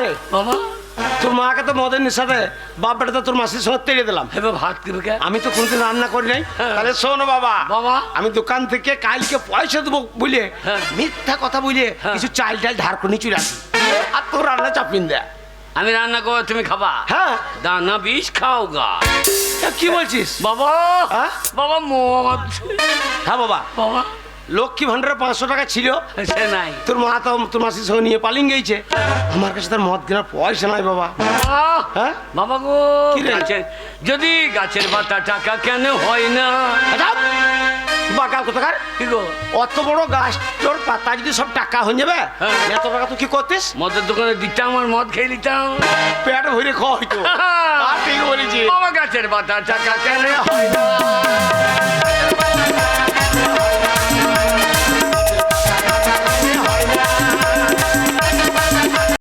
রে বাবা তোর মাকে তো মদের নেশাতে বাপ বেটা তো তোর মাসির সঙ্গে তেড়ে দিলাম। এবার ভাত দিবে কে? আমি তো কোনদিন রান্না করি নাই। তাহলে শোন বাবা, বাবা। আমি দোকান থেকে কালকে পয়সা দেবো বলে হ্যাঁ। মিথ্যা কথা বলে কিছু চাল টাল ধার করে চলে আসি, আর তোর রান্না চাপিন দেয়। আমি রান্না করবো, তুমি খাবা? হ্যাঁ। দানা বিষ খাও গা। কি বলছিস বাবা হ্যাঁ? বাবা মদ। হ্যাঁ বাবা, বাবা লক্ষ্মী ভান্ডারে 500 টাকা ছিল, সে নাই। তোর মা তো তোর মাসির সঙ্গে নিয়ে পালিয়ে গেছে। আমার কাছে তার মদ কেনার পয়সা নাই বাবা। হ্যাঁ বাবা গো, কি রে? যদি গাছের পাতা টাকা কেন হয় না? বাকা কোথাকার, কি গো, অত বড় গাছ তোর পাতা যদি সব টাকা হয়ে যাবে, হ্যাঁ। এত টাকা তুই কি করতিস? মদের দোকানে দিতাম আর মদ খেয়ে নিতাম। পেট ভরে খাওয়া হইতো। ঠিক বলেছি বাবা গাছের পাতা টাকা কেন হয় না?